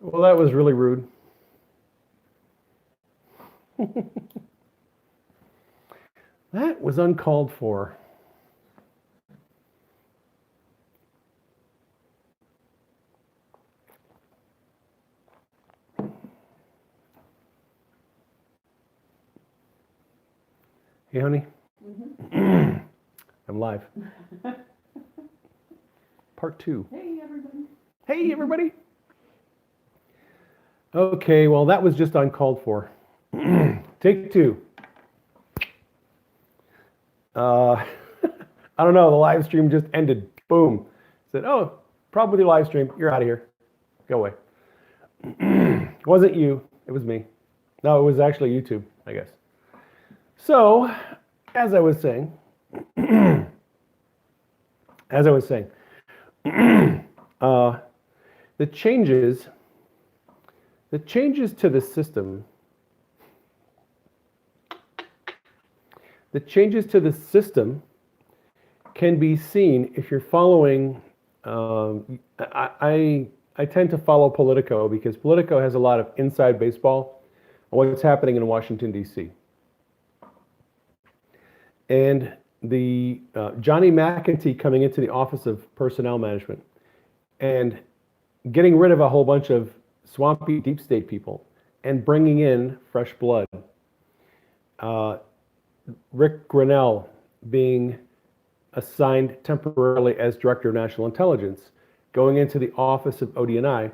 Well, that was really rude. That was uncalled for. Hey, honey. I'm live. Part 2. Hey, everybody. Hey, everybody. Okay, well, that was just uncalled for. Take 2. I don't know. The live stream just ended. Boom. Said, oh, probably live stream. You're out of here. Go away. It wasn't you. It was me. No, it was actually YouTube, I guess. So, as I was saying, the changes to the system, can be seen if you're following. I tend to follow Politico because Politico has a lot of inside baseball on what's happening in Washington, D.C. And the Johnny McEntee coming into the Office of Personnel Management and getting rid of a whole bunch of swampy deep state people and bringing in fresh blood. Rick Grinnell being assigned temporarily as Director of National Intelligence, going into the Office of ODNI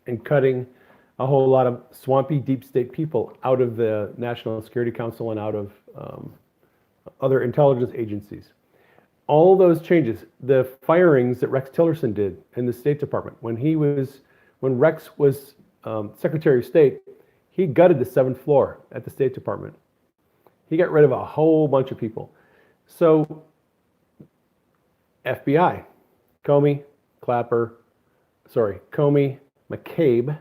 and cutting a whole lot of swampy deep state people out of the National Security Council and out of other intelligence agencies. All those changes, the firings that Rex Tillerson did in the State Department, when Rex was Secretary of State, he gutted the 7th floor at the State Department. He got rid of a whole bunch of people. So FBI, Comey, McCabe,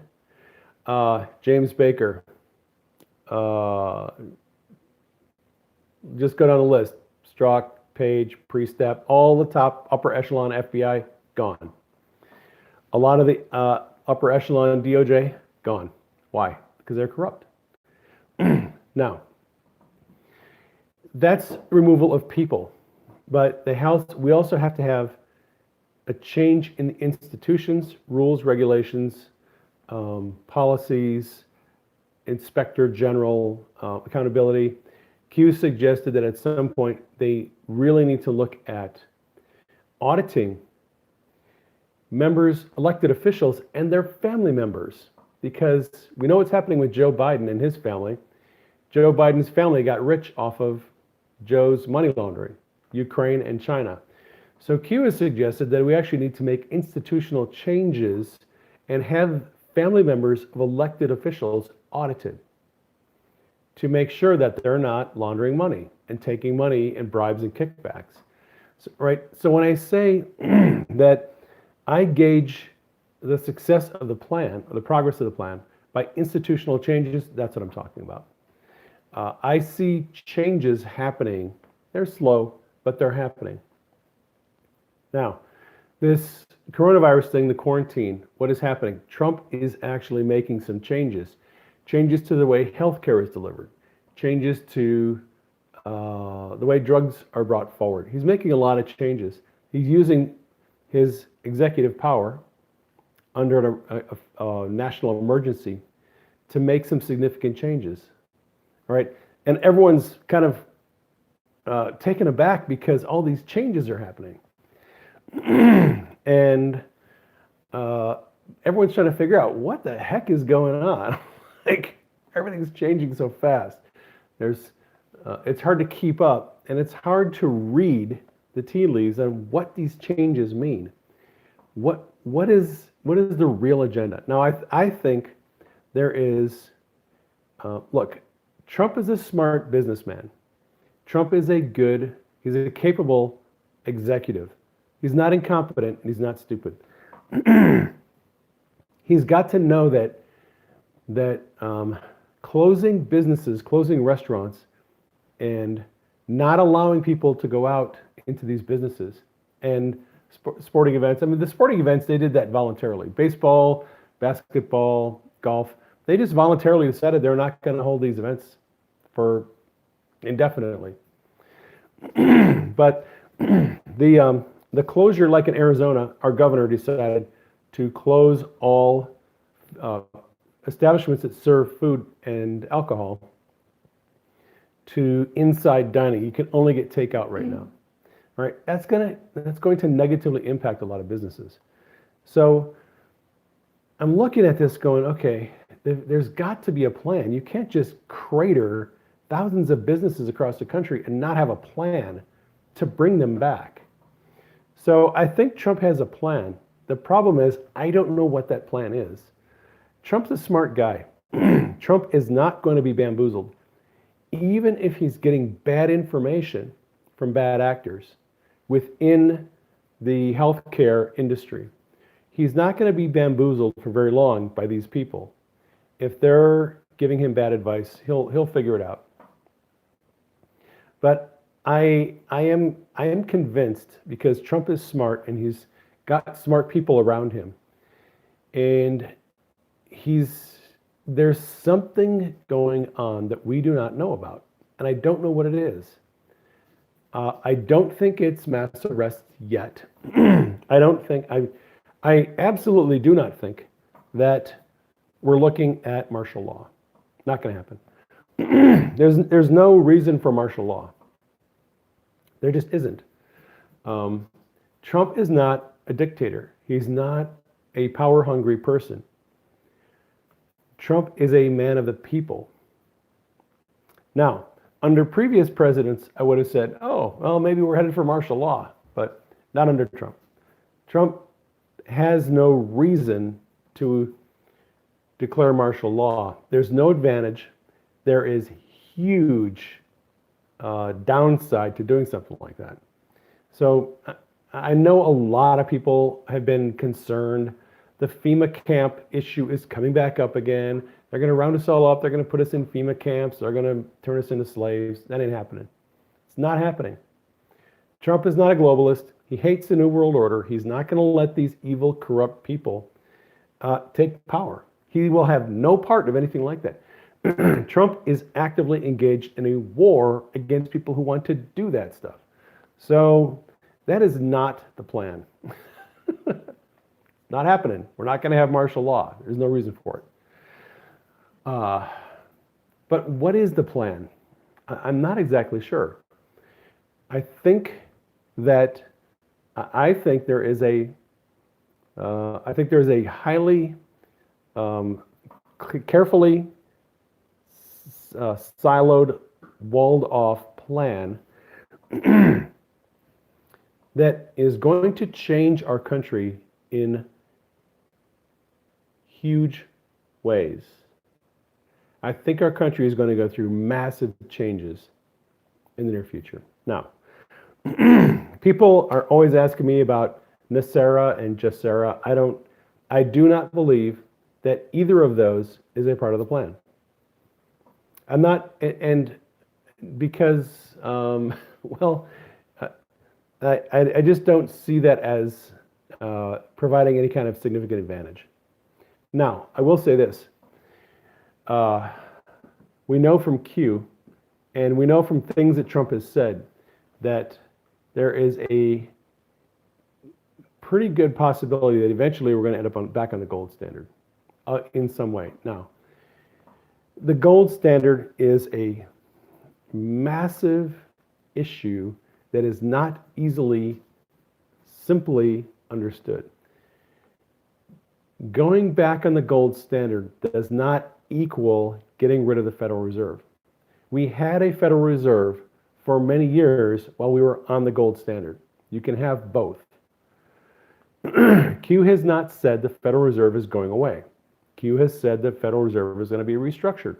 James Baker, just go down the list. Strzok, Page, Priestap, all the top upper echelon FBI, gone. A lot of the upper echelon DOJ, gone. Why? Because they're corrupt. Now, that's removal of people. But we also have to have a change in the institutions, rules, regulations, policies, inspector general, accountability. Q suggested that at some point they really need to look at auditing members, elected officials, and their family members, because we know what's happening with Joe Biden and his family. Joe Biden's family got rich off of Joe's money laundering, Ukraine and China. So Q has suggested that we actually need to make institutional changes and have family members of elected officials audited to make sure that they're not laundering money and taking money and bribes and kickbacks. So, right? So when I say that I gauge the success of the plan, or the progress of the plan, by institutional changes, that's what I'm talking about. I see changes happening. They're slow, but they're happening. Now, this coronavirus thing, the quarantine, what is happening? Trump is actually making some changes. Changes to the way healthcare is delivered. Changes to the way drugs are brought forward. He's making a lot of changes. He's using his executive power under a national emergency to make some significant changes. Right? And everyone's kind of taken aback because all these changes are happening. And everyone's trying to figure out what the heck is going on. Like, everything's changing so fast. It's hard to keep up, and it's hard to read the tea leaves on what these changes mean. What is the real agenda? Now, I think there is, look, Trump is a smart businessman. Trump is he's a capable executive. He's not incompetent and he's not stupid. He's got to know that closing businesses, closing restaurants, and not allowing people to go out into these businesses and sporting events. I mean, the sporting events, they did that voluntarily. Baseball, basketball, golf. They just voluntarily decided they're not going to hold these events for indefinitely. But the closure, like in Arizona, our governor decided to close all establishments that serve food and alcohol to inside dining. You can only get takeout right now. Right? That's going to negatively impact a lot of businesses. So I'm looking at this going, okay, there's got to be a plan. You can't just crater thousands of businesses across the country and not have a plan to bring them back. So I think Trump has a plan. The problem is, I don't know what that plan is. Trump's a smart guy. Trump is not going to be bamboozled. Even if he's getting bad information from bad actors within the healthcare industry, he's not going to be bamboozled for very long by these people. If they're giving him bad advice, he'll figure it out. But I am convinced, because Trump is smart and he's got smart people around him, and there's something going on that we do not know about, and I don't know what it is. I don't think it's mass arrests yet. I absolutely do not think that we're looking at martial law. Not going to happen. There's no reason for martial law. There just isn't. Trump is not a dictator. He's not a power-hungry person. Trump is a man of the people. Now, under previous presidents, I would have said, oh, well, maybe we're headed for martial law, but not under Trump. Trump has no reason to declare martial law. There's no advantage. There is huge downside to doing something like that. So I know a lot of people have been concerned. The FEMA camp issue is coming back up again. They're going to round us all up. They're going to put us in FEMA camps. They're going to turn us into slaves. That ain't happening. It's not happening. Trump is not a globalist. He hates the New World Order. He's not going to let these evil, corrupt people take power. He will have no part of anything like that. Trump is actively engaged in a war against people who want to do that stuff. So that is not the plan. Not happening. We're not going to have martial law. There's no reason for it. But what is the plan? I'm not exactly sure. I think there is a highly carefully siloed, walled off plan that is going to change our country in huge ways. I think our country is going to go through massive changes in the near future. Now, people are always asking me about NESARA and GESARA. I do not believe that either of those is a part of the plan. I'm not, and because, well, I just don't see that as providing any kind of significant advantage. Now, I will say this. We know from Q, and we know from things that Trump has said, that there is a pretty good possibility that eventually we're going to end up back on the gold standard in some way. Now, the gold standard is a massive issue that is not easily, simply understood. Going back on the gold standard does not equal getting rid of the Federal Reserve. We had a Federal Reserve for many years while we were on the gold standard. You can have both. Q has not said the Federal Reserve is going away. Q has said the Federal Reserve is going to be restructured.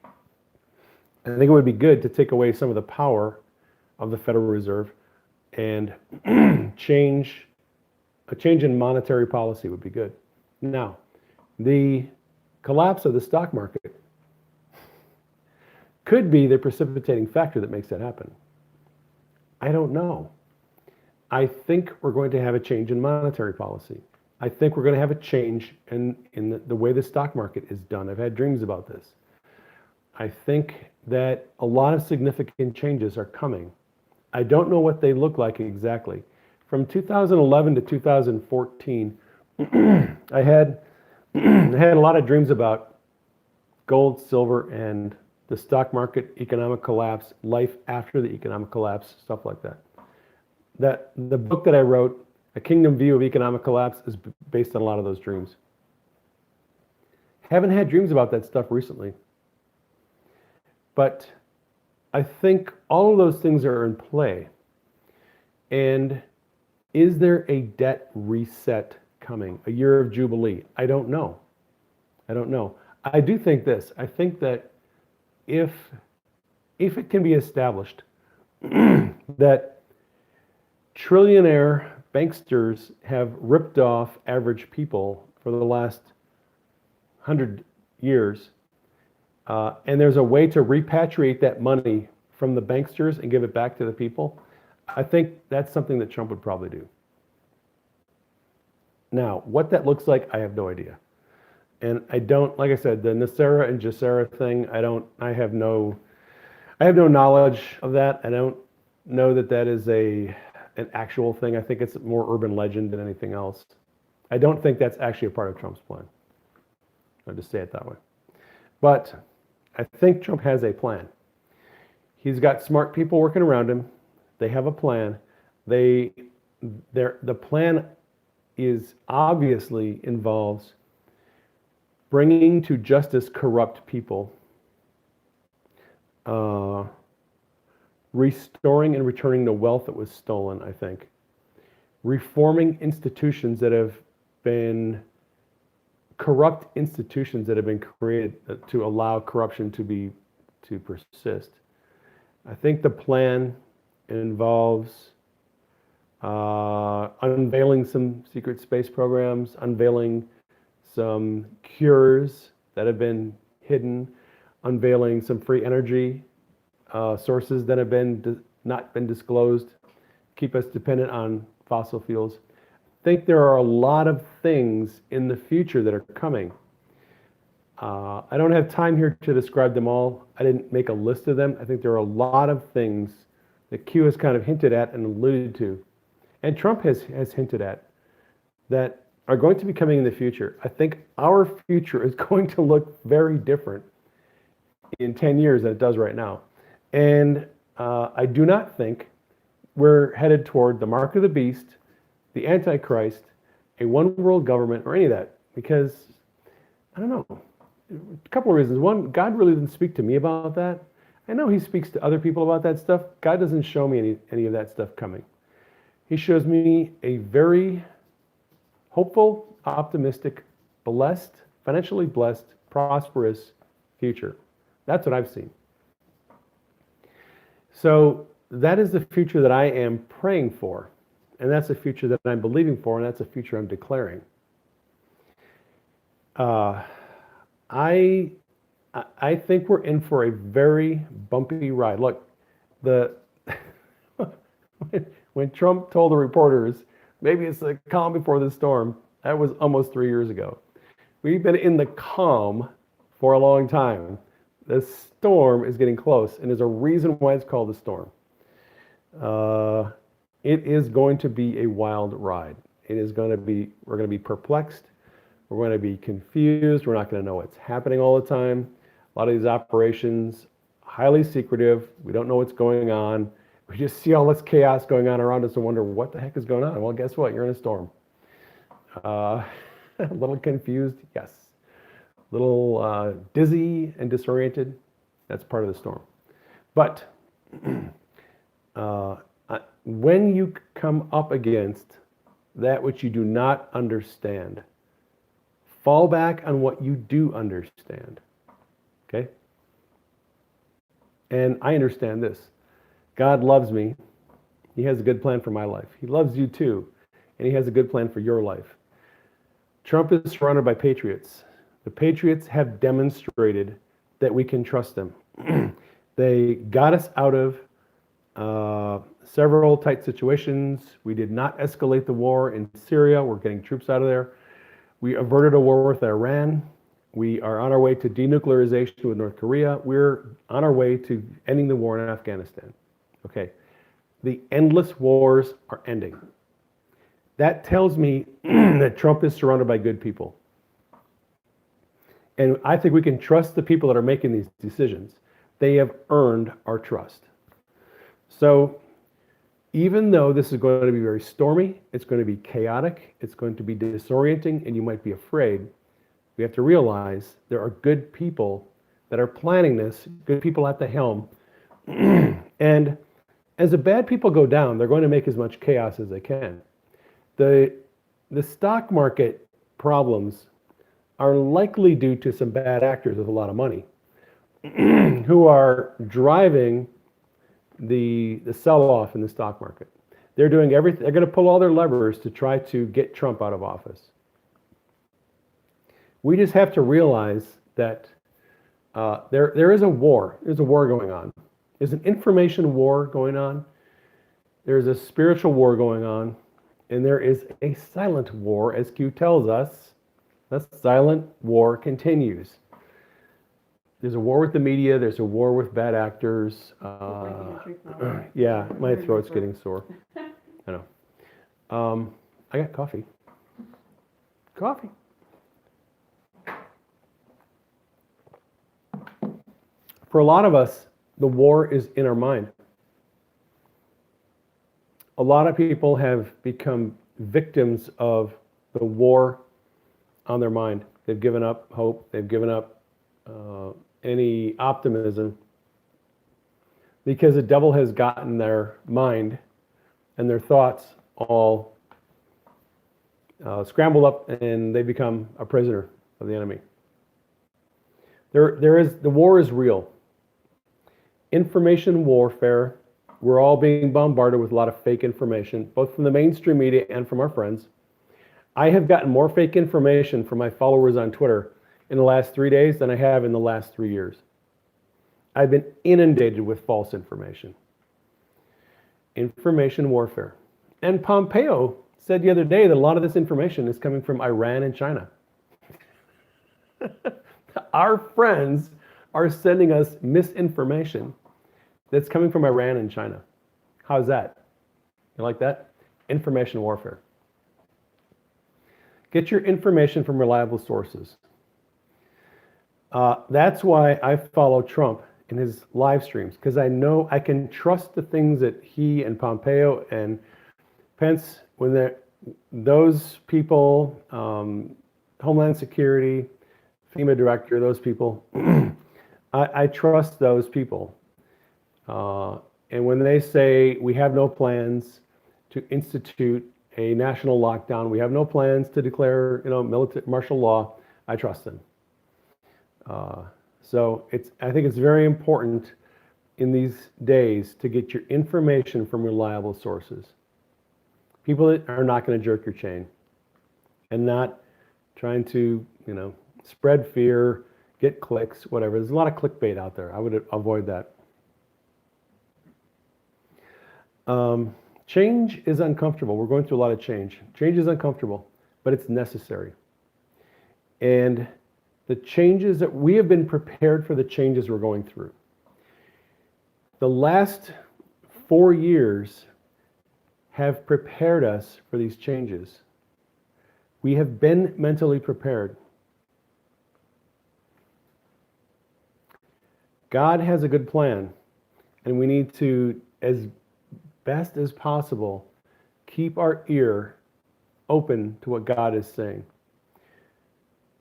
I think it would be good to take away some of the power of the Federal Reserve, and a change in monetary policy would be good. Now, the collapse of the stock market could be the precipitating factor that makes that happen. I don't know. I think we're going to have a change in monetary policy. I think we're going to have a change in the way the stock market is done. I've had dreams about this. I think that a lot of significant changes are coming. I don't know what they look like exactly. From 2011 to 2014, I had I had a lot of dreams about gold, silver, and the stock market, economic collapse, life after the economic collapse, stuff like that. That the book that I wrote, A Kingdom View of Economic Collapse, is based on a lot of those dreams. Haven't had dreams about that stuff recently. But I think all of those things are in play. And is there a debt reset coming? A year of Jubilee? I don't know. I don't know. I do think this. I think that if it can be established that trillionaire banksters have ripped off average people for the last 100 years, and there's a way to repatriate that money from the banksters and give it back to the people, I think that's something that Trump would probably do. Now, what that looks like, I have no idea. And I don't, like I said, the NESARA and GESARA thing, I have no knowledge of that. I don't know that that is an actual thing. I think it's more urban legend than anything else. I don't think that's actually a part of Trump's plan. I'll just say it that way. But I think Trump has a plan. He's got smart people working around him. They have a plan. The plan is obviously involves bringing to justice corrupt people, restoring and returning the wealth that was stolen, I think, reforming institutions that have been corrupt institutions that have been created to allow corruption to persist. I think the plan involves unveiling some secret space programs, unveiling some cures that have been hidden, unveiling some free energy sources that have not been disclosed, keep us dependent on fossil fuels. I think there are a lot of things in the future that are coming. I don't have time here to describe them all. I didn't make a list of them. I think there are a lot of things that Q has kind of hinted at and alluded to, and Trump has hinted at, that are going to be coming in the future. I think our future is going to look very different in 10 years than it does right now. And I do not think we're headed toward the mark of the beast, the Antichrist, a one world government, or any of that, because I don't know. A couple of reasons. One, God really didn't speak to me about that. I know he speaks to other people about that stuff. God doesn't show me any of that stuff coming. He shows me a very hopeful, optimistic, blessed, financially blessed, prosperous future. That's what I've seen. So that is the future that I am praying for. And that's the future that I'm believing for, and that's the future I'm declaring. I think we're in for a very bumpy ride. Look, when Trump told the reporters, maybe it's the calm before the storm, that was almost 3 years ago. We've been in the calm for a long time. The storm is getting close, and there's a reason why it's called a storm. It is going to be a wild ride. We're going to be perplexed. We're going to be confused. We're not going to know what's happening all the time. A lot of these operations, highly secretive. We don't know what's going on. We just see all this chaos going on around us and wonder what the heck is going on. Well, guess what? You're in a storm. A little confused, yes. A little dizzy and disoriented. That's part of the storm. But when you come up against that which you do not understand, fall back on what you do understand. Okay? And I understand this. God loves me. He has a good plan for my life. He loves you too. And he has a good plan for your life. Trump is surrounded by patriots. The patriots have demonstrated that we can trust them. They got us out of several tight situations. We did not escalate the war in Syria. We're getting troops out of there. We averted a war with Iran. We are on our way to denuclearization with North Korea. We're on our way to ending the war in Afghanistan. Okay. The endless wars are ending. That tells me that Trump is surrounded by good people. And I think we can trust the people that are making these decisions. They have earned our trust. So even though this is going to be very stormy, it's going to be chaotic, it's going to be disorienting, and you might be afraid, we have to realize there are good people that are planning this, good people at the helm. And as the bad people go down, they're going to make as much chaos as they can. The stock market problems are likely due to some bad actors with a lot of money who are driving the sell-off in the stock market. They're doing everything. They're going to pull all their levers to try to get Trump out of office. We just have to realize that there is a war. There's a war going on. There's an information war going on. There's a spiritual war going on. And there is a silent war, as Q tells us. The silent war continues. There's a war with the media. There's a war with bad actors. Yeah, my throat's getting sore. I know. I got coffee. Coffee. For a lot of us, the war is in our mind. A lot of people have become victims of the war on their mind. They've given up hope. They've given up any optimism because the devil has gotten their mind and their thoughts all scrambled up, and they become a prisoner of the enemy. The war is real. Information warfare. We're all being bombarded with a lot of fake information, both from the mainstream media and from our friends. I have gotten more fake information from my followers on Twitter in the last 3 days than I have in the last 3 years. I've been inundated with false information. Information warfare. And Pompeo said the other day that a lot of this information is coming from Iran and China. Our friends are sending us misinformation that's coming from Iran and China. How's that? You like that? Information warfare. Get your information from reliable sources. That's why I follow Trump in his live streams, because I know I can trust the things that he and Pompeo and Pence, when those people, Homeland Security, FEMA director, those people, I trust those people. And when they say we have no plans to institute a national lockdown, we have no plans to declare, military martial law, I trust them. So I think it's very important in these days to get your information from reliable sources. People that are not going to jerk your chain and not trying to, spread fear, get clicks, whatever. There's a lot of clickbait out there. I would avoid that. Change is uncomfortable. We're going through a lot of change. Change is uncomfortable, but it's necessary. And the changes that we have been prepared for, the changes we're going through. The last 4 years have prepared us for these changes. We have been mentally prepared. God has a good plan, and we need to, as best as possible, keep our ear open to what God is saying.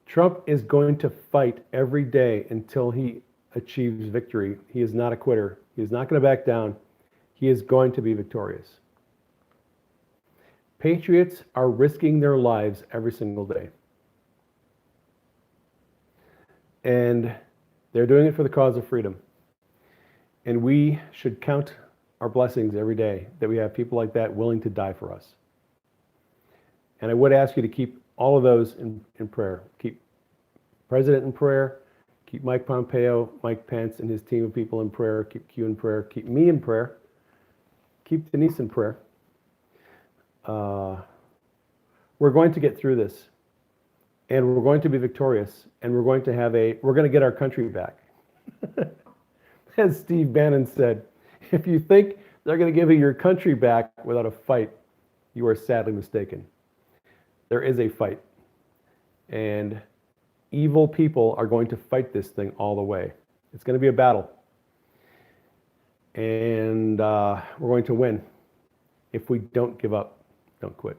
Trump is going to fight every day until he achieves victory. He is not a quitter. He is not going to back down. He is going to be victorious. Patriots are risking their lives every single day. And they're doing it for the cause of freedom. And we should count our blessings every day that we have people like that willing to die for us. And I would ask you to keep all of those in prayer. Keep President in prayer. Keep Mike Pompeo, Mike Pence, and his team of people in prayer. Keep Q in prayer. Keep me in prayer. keep Denise in prayer. We're going to get through this, and we're going to be victorious, and we're going to get our country back. As Steve Bannon said, if you think they're going to give you your country back without a fight, you are sadly mistaken. There is a fight, and evil people are going to fight this thing all the way. It's going to be a battle, and we're going to win if we don't give up, don't quit.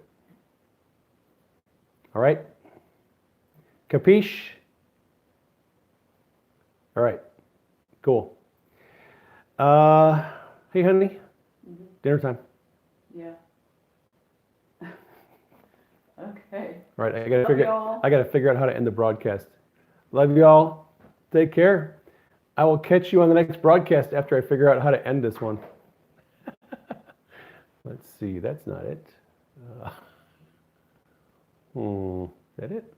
All right? Capiche? All right. Cool. Hey, honey. Mhm. Dinner time. Yeah. Okay. All right. Love y'all. I gotta figure out how to end the broadcast. Love y'all. Take care. I will catch you on the next broadcast after I figure out how to end this one. Let's see. That's not it. Is that it?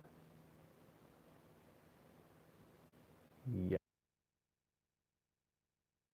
Yeah.